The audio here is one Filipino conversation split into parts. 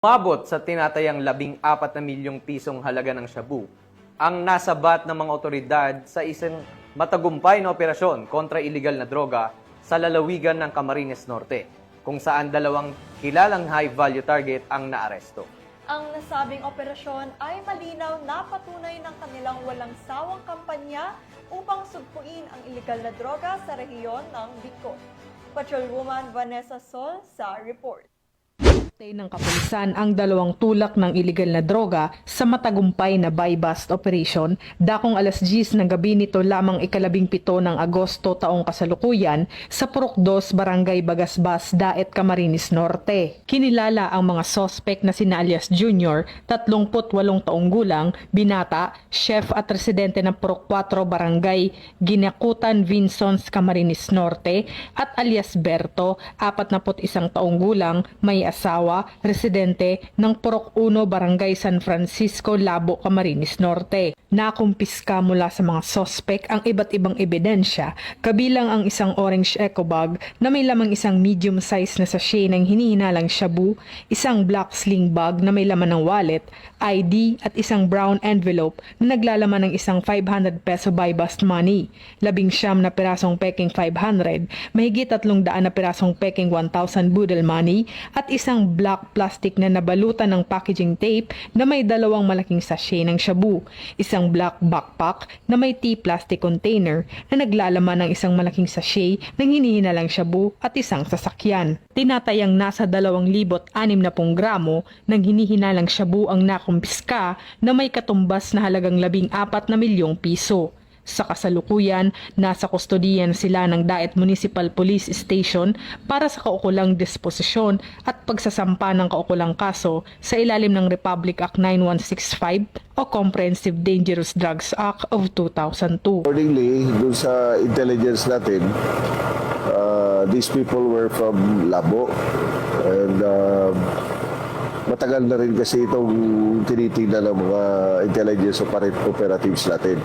Umabot sa tinatayang 14 na milyong pisong halaga ng shabu ang nasabat ng mga otoridad sa isang matagumpay na operasyon kontra iligal na droga sa lalawigan ng Camarines Norte, kung saan dalawang kilalang high-value target ang naaresto. Ang nasabing operasyon ay malinaw na patunay ng kanilang walang sawang kampanya upang sugpuin ang iligal na droga sa rehiyon ng Bicol. Patrolwoman Vanessa Sol sa report. Ng kapulisan ang dalawang tulak ng iligal na droga sa matagumpay na buy-bust operation dakong 10:00 ng gabi nito lamang 17 ng Agosto taong kasalukuyan sa Purok 2, Barangay Bagasbas, Daet, Camarines Norte. Kinilala ang mga sospek na sina alias Junior, 38 taong gulang, binata, chef at residente ng Purok 4, Barangay Ginakutan, Vinsons, Camarines Norte, at alias Berto, 41 taong gulang, may asawa, residente ng Purok 1, Barangay San Francisco, Labo, Camarines Norte. Nakumpiska mula sa mga sospek ang iba't ibang ebidensya, kabilang ang isang orange eco bag na may lamang isang medium size na sachet ng hinihinalang shabu, isang black sling bag na may laman ng wallet, ID at isang brown envelope na naglalaman ng isang 500 peso buy-bust money, 19 na pirasong peking 500, mahigit 300 na pirasong peking 1,000 budel money at isang black plastic na nabalutan ng packaging tape na may dalawang malaking sachet ng shabu, isang black backpack na may tea-plastic container na naglalaman ng isang malaking sachet ng hinihinalang shabu at isang sasakyan. Tinatayang nasa 2,060 gramo ng hinihinalang shabu ang nakumpiska na may katumbas na halagang 14 na milyong piso. Sa kasalukuyan, nasa kustodiyan sila ng Daet Municipal Police Station para sa kaukulang disposisyon at pagsasampa ng kaukulang kaso sa ilalim ng Republic Act 9165 o Comprehensive Dangerous Drugs Act of 2002. Accordingly, dun sa intelligence natin, these people were from Labo and matagal na rin kasi itong tinitingnan ng mga intelligence operatives natin.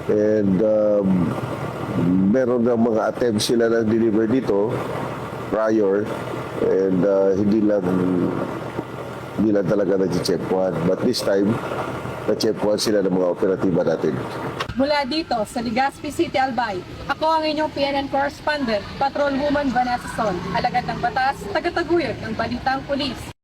And meron ng mga attempts sila na deliver dito prior and hindi lang talaga na-checkpoint. But this time, na-checkpoint sila ng mga operatiba natin. Mula dito sa Legazpi City, Albay, ako ang inyong PNN correspondent, Patrolwoman Vanessa Sol, alagad ng batas, tagataguyod ng Balitang Pulis.